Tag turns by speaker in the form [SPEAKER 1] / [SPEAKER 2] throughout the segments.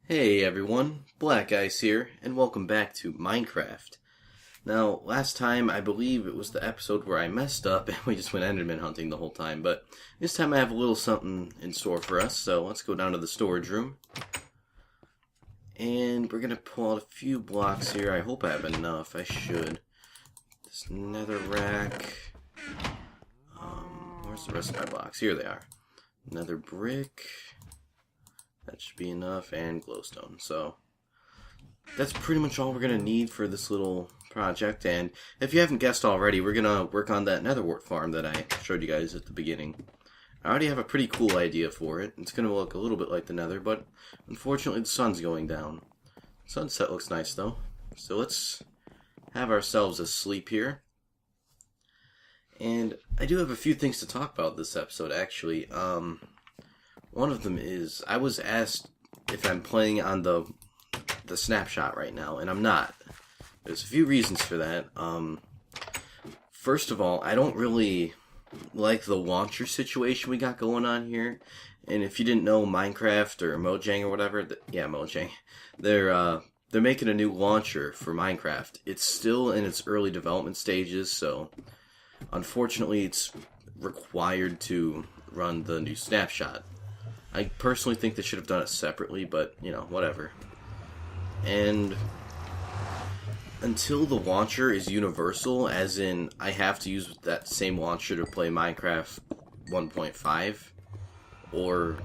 [SPEAKER 1] Hey everyone, BlackIce here, and welcome back to Minecraft. Now, last time I believe it was the episode where I messed up and we just went Enderman hunting the whole time, but this time I have a little something in store for us, so let's go down to the storage room. And we're gonna pull out a few blocks here. I hope I have enough, I should. This nether rack. Where's the rest of my blocks? Here they are. Nether brick. That should be enough, and glowstone. So that's pretty much all we're going to need for this little project. And if you haven't guessed already, we're going to work on that Nether Wart farm that I showed you guys at the beginning. I already have a pretty cool idea for it. It's going to look a little bit like the Nether, but unfortunately the sun's going down. Sunset looks nice though. So let's have ourselves a sleep here. And I do have a few things to talk about this episode, actually. One of them is, I was asked if I'm playing on the snapshot right now, and I'm not. There's a few reasons for that. First of all, I don't really like the launcher situation we got going on here. And if you didn't know, Minecraft or Mojang or whatever, Mojang, they're making a new launcher for Minecraft. It's still in its early development stages, so unfortunately it's required to run the new snapshot. I personally think they should have done it separately, but, you know, whatever. And until the launcher is universal, as in I have to use that same launcher to play Minecraft 1.5 or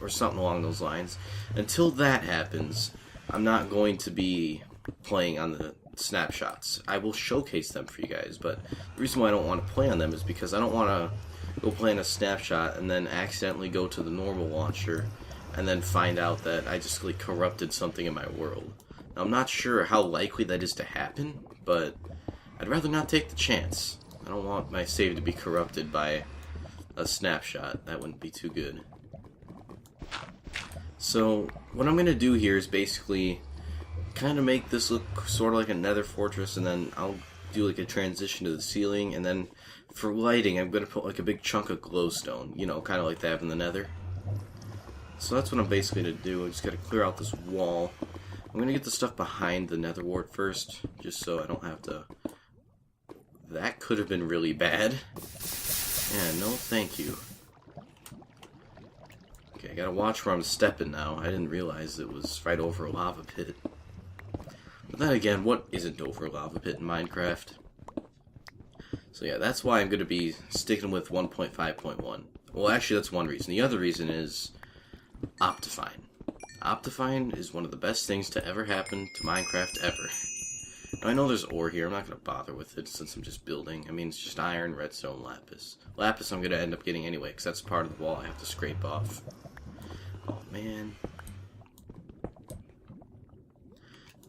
[SPEAKER 1] something along those lines, until that happens, I'm not going to be playing on the snapshots. I will showcase them for you guys, but the reason why I don't want to play on them is because I don't want to go play in a snapshot and then accidentally go to the normal launcher and then find out that I just like corrupted something in my world. Now, I'm not sure how likely that is to happen, but I'd rather not take the chance. I don't want my save to be corrupted by a snapshot. That wouldn't be too good. So what I'm going to do here is basically kind of make this look sort of like a nether fortress, and then I'll do like a transition to the ceiling, and then for lighting I'm going to put like a big chunk of glowstone, you know, kind of like they have in the nether. So that's what I'm basically going to do. I just got to clear out this wall. I'm going to get the stuff behind the Nether Wart first, just so I don't have to... That could have been really bad. Yeah, no thank you. Okay, I gotta watch where I'm stepping now. I didn't realize it was right over a lava pit. But then again, what isn't over a lava pit in Minecraft? So yeah, that's why I'm going to be sticking with 1.5.1. Well, actually, that's one reason. The other reason is Optifine. Optifine is one of the best things to ever happen to Minecraft ever. Now, I know there's ore here. I'm not going to bother with it since I'm just building. I mean, it's just iron, redstone, lapis. Lapis I'm going to end up getting anyway, because that's part of the wall I have to scrape off. Oh, man.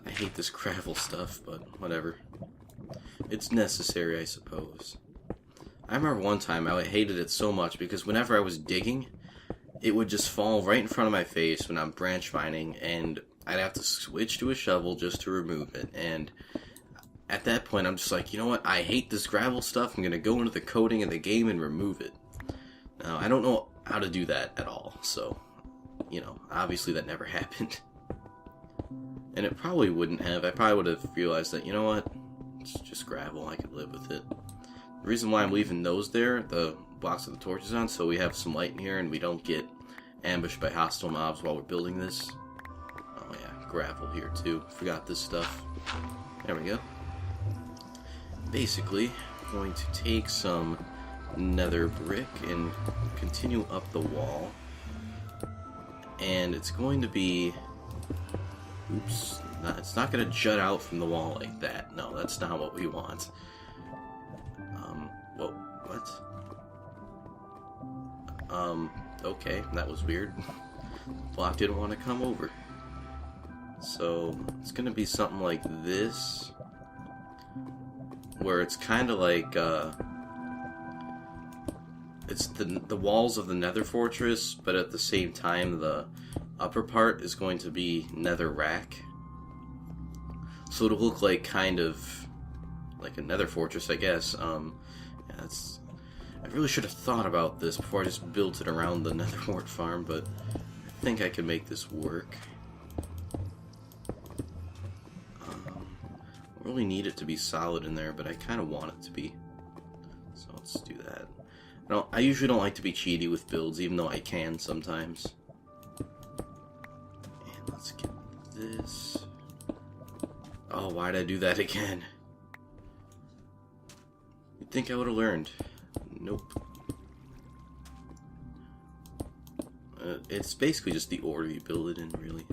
[SPEAKER 1] I hate this gravel stuff, but whatever. It's necessary, I suppose. I remember one time I hated it so much because whenever I was digging, it would just fall right in front of my face when I'm branch mining, and I'd have to switch to a shovel just to remove it. And at that point, I'm just like, you know what? I hate this gravel stuff. I'm going to go into the coding of the game and remove it. Now, I don't know how to do that at all, so, you know, obviously that never happened. And it probably wouldn't have. I probably would have realized that, you know what? It's just gravel. I could live with it. The reason why I'm leaving those there, the blocks of the torches on, so we have some light in here and we don't get ambushed by hostile mobs while we're building this. Oh yeah, gravel here too. Forgot this stuff. There we go. Basically, I'm going to take some nether brick and continue up the wall. And it's going to be... Oops. It's not going to jut out from the wall like that. No, that's not what we want. Whoa, what? Okay, that was weird. Block didn't want to come over. So, it's going to be something like this. Where it's kind of like, it's the walls of the nether fortress, but at the same time, the upper part is going to be nether rack. So it'll look like kind of like a nether fortress, I guess. Yeah, I really should have thought about this before I just built it around the Nether Wart farm, but I think I can make this work. really need it to be solid in there, but I kind of want it to be. So let's do that. I usually don't like to be cheaty with builds, even though I can sometimes. And let's get this. Oh, why did I do that again? You'd think I would have learned. Nope. It's basically just the order you build it in, really.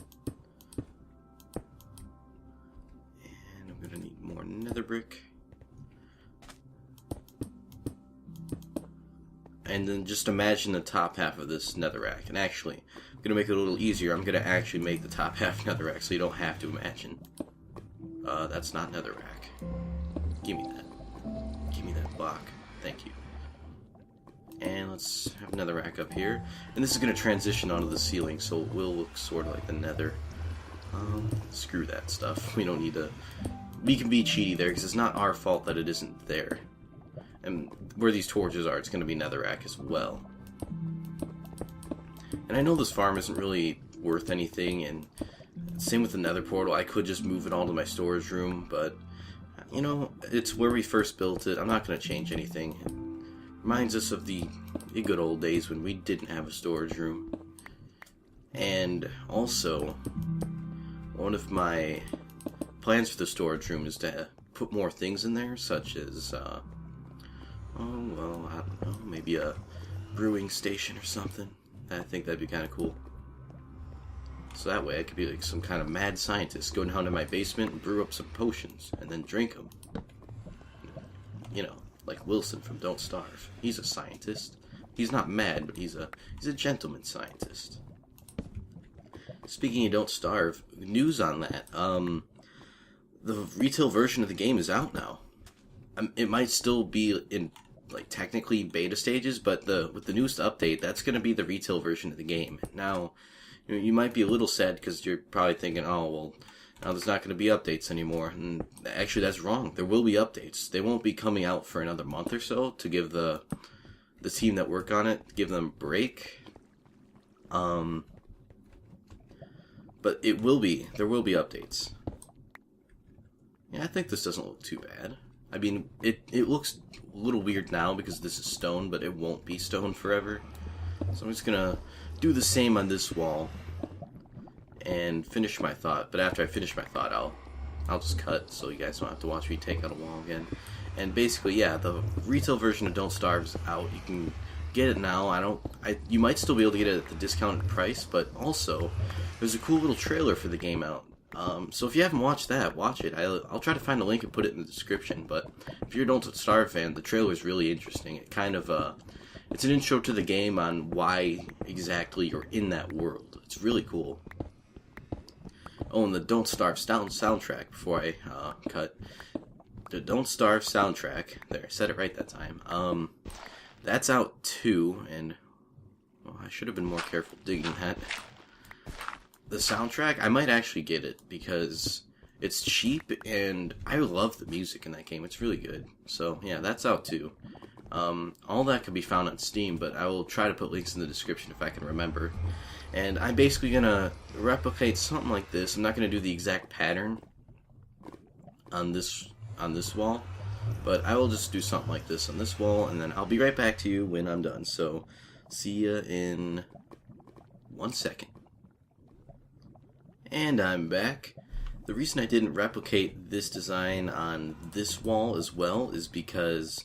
[SPEAKER 1] And I'm gonna need more nether brick. And then just imagine the top half of this netherrack. And actually, I'm gonna make it a little easier. I'm gonna actually make the top half netherrack, so you don't have to imagine. That's not netherrack. Give me that. Give me that block. Thank you. And let's have another rack up here. And this is going to transition onto the ceiling, so it will look sort of like the nether. Screw that stuff. We don't need to... We can be cheaty there, because it's not our fault that it isn't there. And where these torches are, it's going to be netherrack as well. And I know this farm isn't really worth anything, and same with the nether portal. I could just move it all to my storage room, but, you know, it's where we first built it. I'm not going to change anything. Reminds us of the good old days when we didn't have a storage room. And also, one of my plans for the storage room is to put more things in there, such as, oh, well, I don't know, maybe a brewing station or something. I think that'd be kind of cool. So that way I could be like some kind of mad scientist, go down to my basement and brew up some potions, and then drink them. You know. Like Wilson from Don't Starve. He's a scientist. He's not mad, but he's a gentleman scientist. Speaking of Don't Starve, news on that. The retail version of the game is out now. It might still be in like technically beta stages, but with the newest update, that's going to be the retail version of the game. Now, you might be a little sad because you're probably thinking, oh well. Now there's not going to be updates anymore, and actually that's wrong. There will be updates. They won't be coming out for another month or so to give the team that work on it, give them a break. But it will be. There will be updates. Yeah, I think this doesn't look too bad. I mean, it looks a little weird now because this is stone, but it won't be stone forever. So I'm just going to do the same on this wall. And finish my thought, but after I finish my thought, I'll just cut so you guys don't have to watch me take out a wall again. And basically, yeah, the retail version of Don't Starve is out. You can get it now. You might still be able to get it at the discounted price, but also there's a cool little trailer for the game out. So if you haven't watched that, watch it. I'll try to find a link and put it in the description. But if you're a Don't Starve fan, the trailer is really interesting. It kind of it's an intro to the game on why exactly you're in that world. It's really cool. Oh, and the Don't Starve soundtrack, before I cut. The Don't Starve soundtrack, there, I said it right that time. That's out too, and well, I should have been more careful digging that. The soundtrack, I might actually get it, because it's cheap, and I love the music in that game. It's really good. So, yeah, that's out too. All that can be found on Steam, but I will try to put links in the description if I can remember. And I'm basically going to replicate something like this. I'm not going to do the exact pattern on this wall, but I will just do something like this on this wall, and then I'll be right back to you when I'm done. So, see ya in 1 second. And I'm back. The reason I didn't replicate this design on this wall as well is because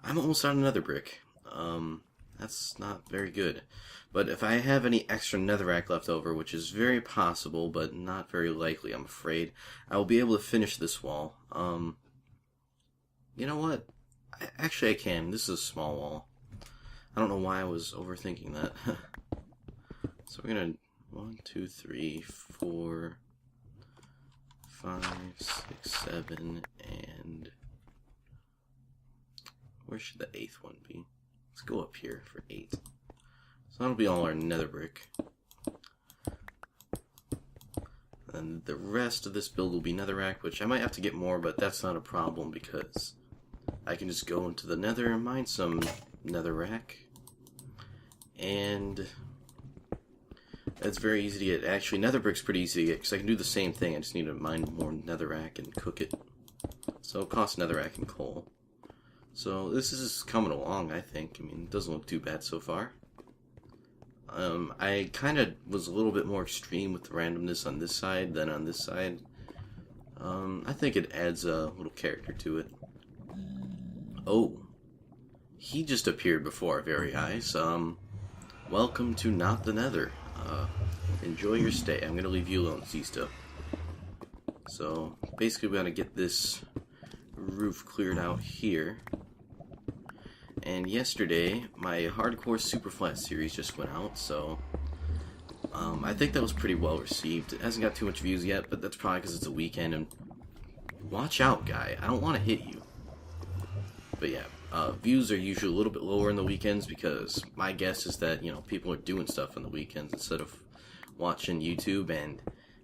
[SPEAKER 1] I'm almost out of nether brick. That's not very good. But if I have any extra netherrack left over, which is very possible, but not very likely, I'm afraid, I will be able to finish this wall. You know what? Actually, I can. This is a small wall. I don't know why I was overthinking that. So we're gonna 1, 2, 3, 4, 5, 6, 7, and where should the 8th one be? Let's go up here for 8. So that'll be all our nether brick. And the rest of this build will be netherrack, which I might have to get more, but that's not a problem because I can just go into the nether and mine some netherrack. And it's very easy to get. Actually, nether brick's pretty easy to get because I can do the same thing. I just need to mine more netherrack and cook it. So it costs netherrack and coal. So this is coming along, I think. I mean, it doesn't look too bad so far. I kind of was a little bit more extreme with the randomness on this side than on this side. I think it adds a little character to it. Oh, he just appeared before our very eyes. Welcome to Not the Nether. Enjoy your stay. I'm gonna leave you alone, Zisto. So basically, we gotta get this roof cleared out here. And yesterday, my Hardcore Super Flat series just went out, so I think that was pretty well received. It hasn't got too much views yet, but that's probably because it's a weekend, and watch out, guy. I don't want to hit you. But yeah, views are usually a little bit lower in the weekends because my guess is that, you know, people are doing stuff on the weekends instead of watching YouTube, and,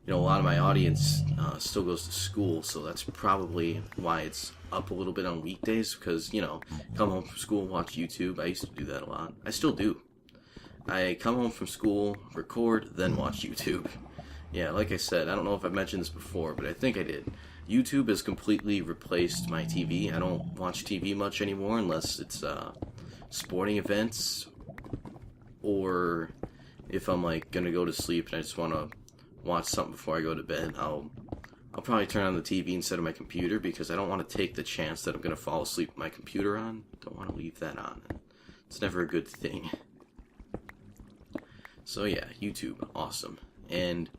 [SPEAKER 1] you know, a lot of my audience still goes to school, so that's probably why it's up a little bit on weekdays, because, you know, come home from school, watch YouTube. I used to do that a lot. I still do. I come home from school, record, then watch YouTube. Yeah, like I said, I don't know if I've mentioned this before, but I think I did. YouTube has completely replaced my TV. I don't watch TV much anymore unless it's sporting events, or if I'm like gonna go to sleep and I just want to watch something before I go to bed, I'll probably turn on the TV instead of my computer, because I don't want to take the chance that I'm going to fall asleep with my computer on. Don't want to leave that on. It's never a good thing. So yeah, YouTube, awesome. And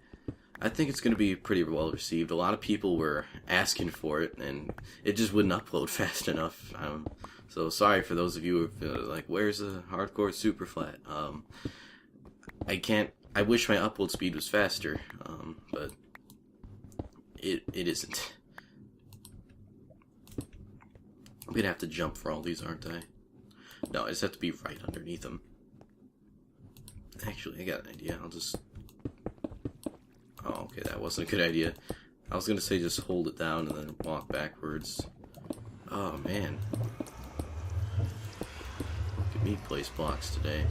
[SPEAKER 1] I think it's going to be pretty well received. A lot of people were asking for it, and it just wouldn't upload fast enough. So sorry for those of you who are like, where's the Hardcore Super Flat? I wish my upload speed was faster, but it isn't. I'm gonna have to jump for all these, aren't I? No, I just have to be right underneath them. Actually, I got an idea. I'll just... Oh, okay, that wasn't a good idea. I was gonna say just hold it down and then walk backwards. Oh, man. Look at me place blocks today.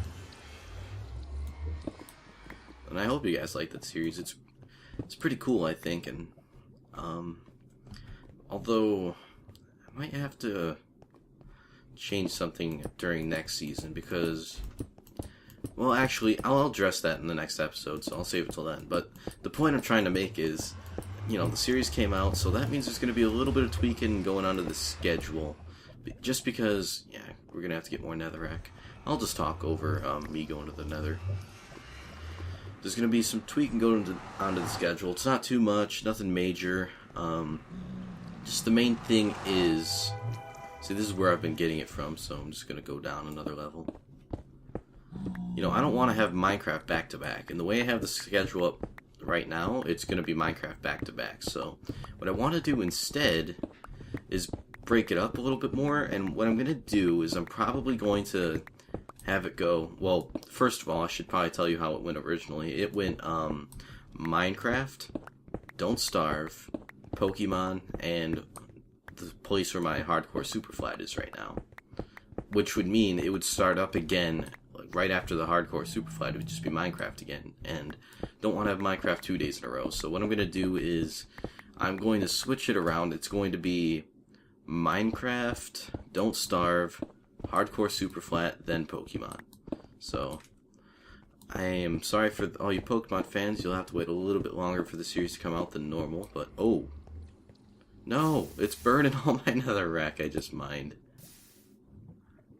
[SPEAKER 1] And I hope you guys like that series. It's pretty cool, I think, and although I might have to change something during next season, because, well, actually, I'll address that in the next episode, so I'll save it till then. But the point I'm trying to make is, you know, the series came out, so that means there's going to be a little bit of tweaking going onto the schedule, just because, yeah, we're going to have to get more netherrack. I'll just talk over me going to the nether. There's going to be some tweaking going onto the schedule. It's not too much, nothing major. Just the main thing is... See, this is where I've been getting it from, so I'm just going to go down another level. You know, I don't want to have Minecraft back-to-back. And the way I have the schedule up right now, it's going to be Minecraft back-to-back. So what I want to do instead is break it up a little bit more. And what I'm going to do is I'm probably going to have it go... Well, first of all, I should probably tell you how it went originally. It went Minecraft, Don't Starve, Pokemon, and the place where my Hardcore Super Flat is right now. Which would mean it would start up again like right after the Hardcore Super Flat. It would just be Minecraft again. And don't want to have Minecraft 2 days in a row. So what I'm going to do is I'm going to switch it around. It's going to be Minecraft, Don't Starve, Hardcore Super Flat, then Pokemon. So I am sorry for all you Pokemon fans. You'll have to wait a little bit longer for the series to come out than normal. But, oh. No, it's burning all my netherrack I just mined.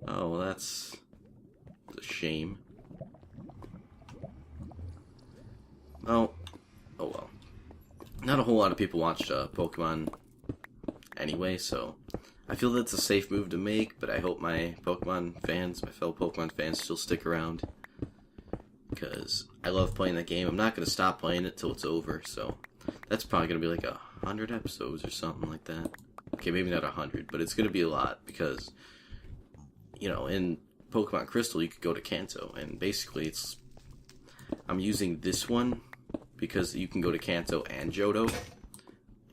[SPEAKER 1] Oh, well, that's a shame. Oh well. Not a whole lot of people watch Pokemon anyway, so I feel that's a safe move to make, but I hope my Pokemon fans, my fellow Pokemon fans, still stick around. Because I love playing that game. I'm not going to stop playing it till it's over, so that's probably going to be like 100 episodes or something like that. Okay, maybe not 100, but it's going to be a lot, because, you know, in Pokemon Crystal, you could go to Kanto, and basically I'm using this one because you can go to Kanto and Johto,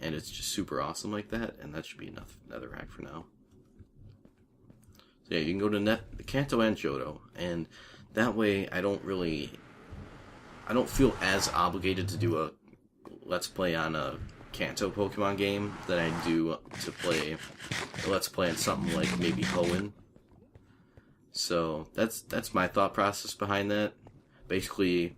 [SPEAKER 1] and it's just super awesome like that, and that should be enough netherrack for now. So yeah, you can go to Kanto and Johto, and that way I don't feel as obligated to do a Let's Play on Kanto Pokemon game than I do to play Let's Play on something like maybe Hoenn. So that's my thought process behind that. Basically,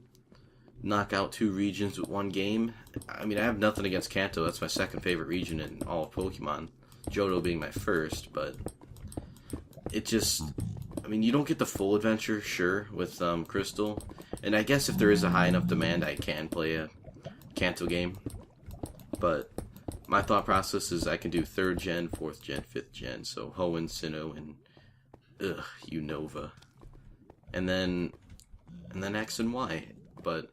[SPEAKER 1] knock out 2 regions with 1 game. I mean, I have nothing against Kanto. That's my second favorite region in all of Pokemon. Johto being my first, but it just... I mean, you don't get the full adventure, sure, with Crystal. And I guess if there is a high enough demand, I can play a Kanto game. But my thought process is I can do 3rd gen, 4th gen, 5th gen. So Hoenn, Sinnoh, and Unova. And then X and Y. But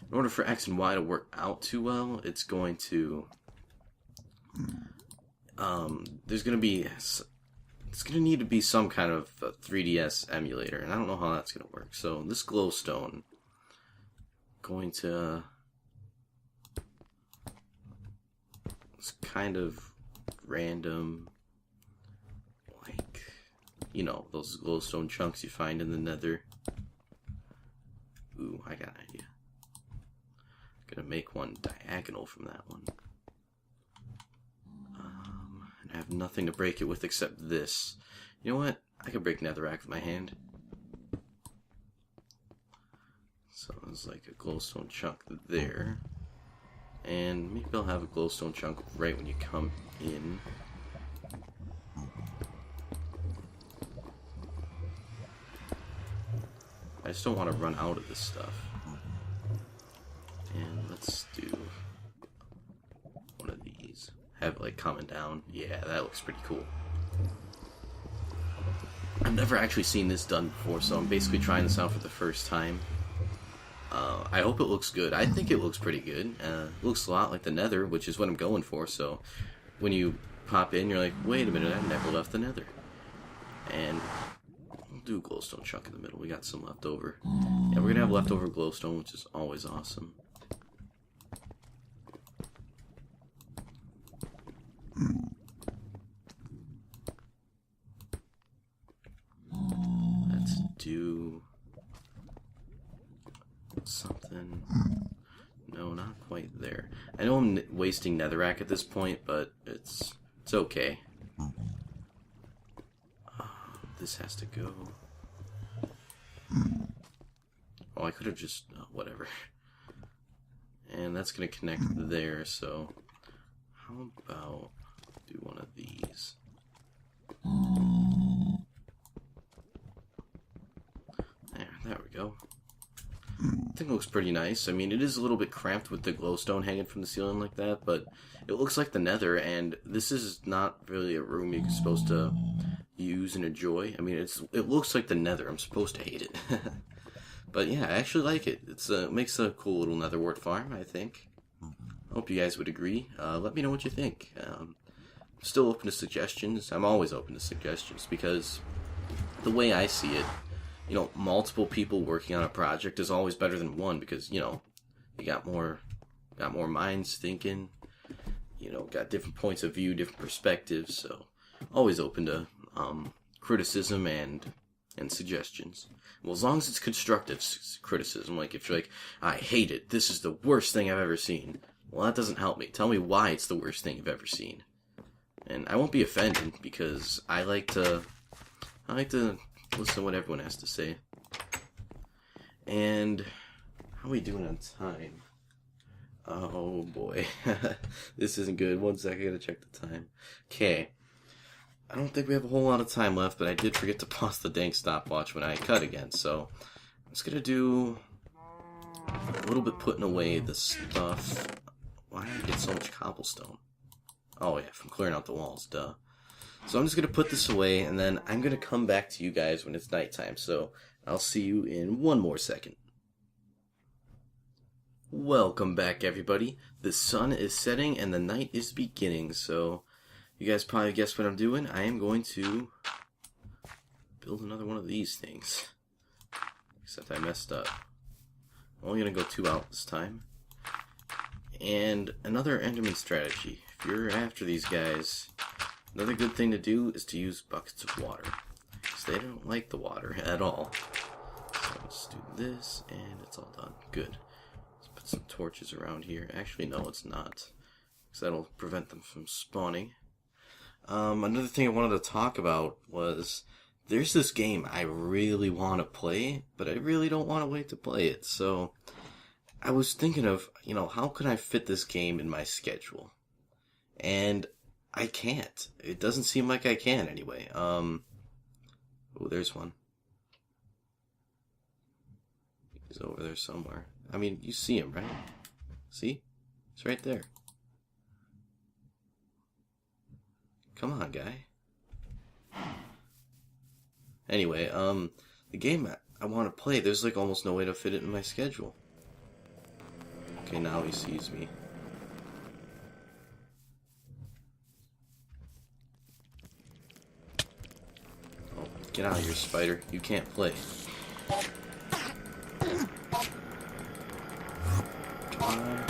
[SPEAKER 1] in order for X and Y to work out too well, it's going to... there's going to be... It's going to need to be some kind of 3DS emulator, and I don't know how that's going to work. So this glowstone, going to... It's kind of random, like, you know, those glowstone chunks you find in the Nether. Ooh, I got an idea. Gonna make one diagonal from that one. And I have nothing to break it with except this. You know what? I can break netherrack with my hand. So it's like a glowstone chunk there. And maybe I'll have a glowstone chunk right when you come in. I just don't want to run out of this stuff. And let's do one of these. Have it like coming down. Yeah, that looks pretty cool. I've never actually seen this done before, so I'm basically trying this out for the first time. I hope it looks good. I think it looks pretty good. It looks a lot like the Nether, which is what I'm going for. So when you pop in, you're like, wait a minute, I never left the Nether. And we'll do a glowstone chunk in the middle. We got some left over. Yeah, we're going to have leftover glowstone, which is always awesome. Let's do something. No, not quite there. I know I'm wasting netherrack at this point, but it's okay. This has to go. Oh, I could have just whatever. And that's gonna connect there. So how about do one of these? There we go. I think it looks pretty nice. I mean, it is a little bit cramped with the glowstone hanging from the ceiling like that, but it looks like the Nether, and this is not really a room you're supposed to use and enjoy. I mean, it looks like the Nether. I'm supposed to hate it. But yeah, I actually like it. It makes a cool little Nether Wart farm, I think. I hope you guys would agree. Let me know what you think. I'm still open to suggestions. I'm always open to suggestions, because the way I see it, you know, multiple people working on a project is always better than one, because, you know, you got more minds thinking, you know, got different points of view, different perspectives, so always open to criticism and suggestions. Well, as long as it's constructive criticism, like if you're like, I hate it, this is the worst thing I've ever seen, well, that doesn't help me. Tell me why it's the worst thing you've ever seen. And I won't be offended, because I like to listen to what everyone has to say. And how are we doing on time? Oh boy. This isn't good. 1 second, I gotta check the time. Okay. I don't think we have a whole lot of time left, but I did forget to pause the dang stopwatch when I cut again, so I'm just gonna do a little bit putting away the stuff. Why did I get so much cobblestone? Oh yeah, from clearing out the walls, duh. So I'm just going to put this away, and then I'm going to come back to you guys when it's nighttime. So I'll see you in one more second. Welcome back, everybody. The sun is setting, and the night is beginning. So you guys probably guessed what I'm doing. I am going to build another one of these things. Except I messed up. I'm only going to go 2 out this time. And another Enderman strategy. If you're after these guys, another good thing to do is to use buckets of water, because they don't like the water at all. So let's do this, and it's all done. Good. Let's put some torches around here. Actually, no, it's not. because that'll prevent them from spawning. Another thing I wanted to talk about was there's this game I really want to play, but I really don't want to wait to play it. So I was thinking of, how can I fit this game in my schedule? And I can't. It doesn't seem like I can anyway. Oh, there's one. He's over there somewhere. I mean, you see him, right? See? It's right there. Come on, guy. Anyway, the game I want to play, there's like almost no way to fit it in my schedule. Okay, now he sees me. Oh, get out of here, spider. You can't play. Come on.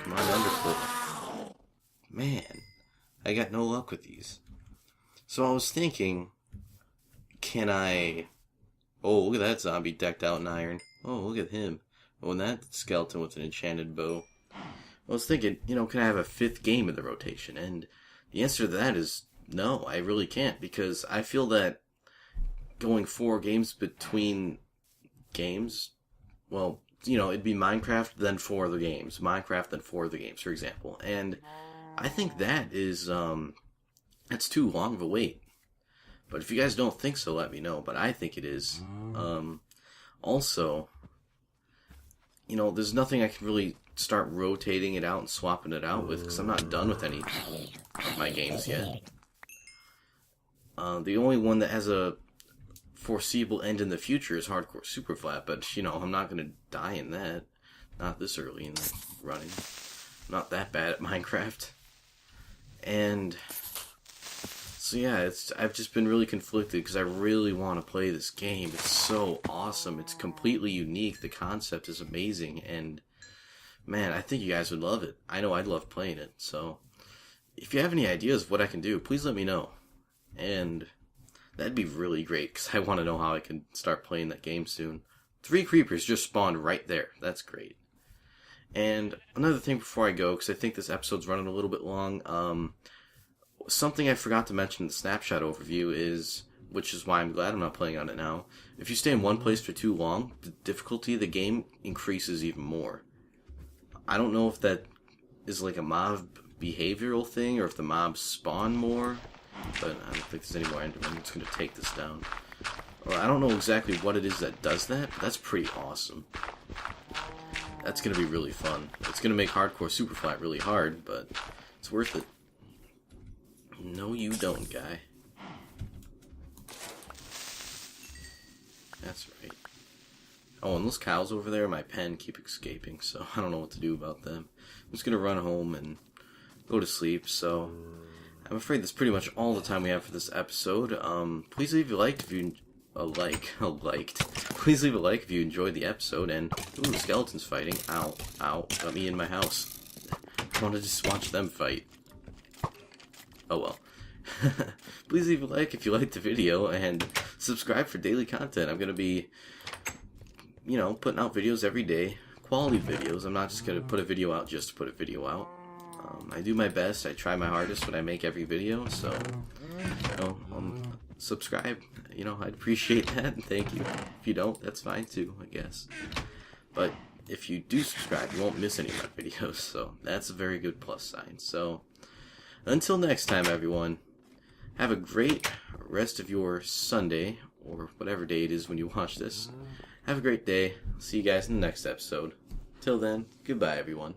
[SPEAKER 1] Come on, Underfoot. Man, I got no luck with these. So I was thinking, can I... Oh, look at that zombie decked out in iron. Oh, look at him. Oh, and that skeleton with an enchanted bow. I was thinking, can I have a 5th game in the rotation? And the answer to that is no, I really can't. Because I feel that going 4 games between games, well, it'd be Minecraft, then 4 other games. Minecraft, then 4 other games, for example. And I think that is... that's too long of a wait. But if you guys don't think so, let me know. But I think it is. Also, there's nothing I can really start rotating it out and swapping it out with, because I'm not done with any of my games yet. The only one that has a foreseeable end in the future is Hardcore Super Flat, but, I'm not going to die in that. Not this early in the running. I'm not that bad at Minecraft. And... So yeah, I've just been really conflicted because I really want to play this game. It's so awesome. It's completely unique. The concept is amazing. And, man, I think you guys would love it. I know I'd love playing it. So, if you have any ideas of what I can do, please let me know. And that'd be really great because I want to know how I can start playing that game soon. 3 creepers just spawned right there. That's great. And another thing before I go, because I think this episode's running a little bit long, something I forgot to mention in the snapshot overview is, which is why I'm glad I'm not playing on it now, if you stay in one place for too long, the difficulty of the game increases even more. I don't know if that is like a mob behavioral thing, or if the mobs spawn more, but I don't think there's any more endermen. I'm just going to take this down. Well, I don't know exactly what it is that does that, but that's pretty awesome. That's going to be really fun. It's going to make Hardcore Super Flat really hard, but it's worth it. No, you don't, guy. That's right. Oh, and those cows over there in my pen keep escaping, so I don't know what to do about them. I'm just gonna run home and go to sleep, so I'm afraid that's pretty much all the time we have for this episode. Please leave a like if you... Please leave a like if you enjoyed the episode, and... Ooh, skeletons fighting. Ow, ow, got me in my house. I want to just watch them fight. Oh well. Please leave a like if you liked the video, and subscribe for daily content. I'm going to be, putting out videos every day. Quality videos. I'm not just going to put a video out just to put a video out. I do my best. I try my hardest when I make every video, so, subscribe. I'd appreciate that, and thank you. If you don't, that's fine too, I guess. But if you do subscribe, you won't miss any of my videos, so that's a very good plus sign. So, until next time, everyone, have a great rest of your Sunday, or whatever day it is when you watch this. Have a great day. See you guys in the next episode. Till then, goodbye, everyone.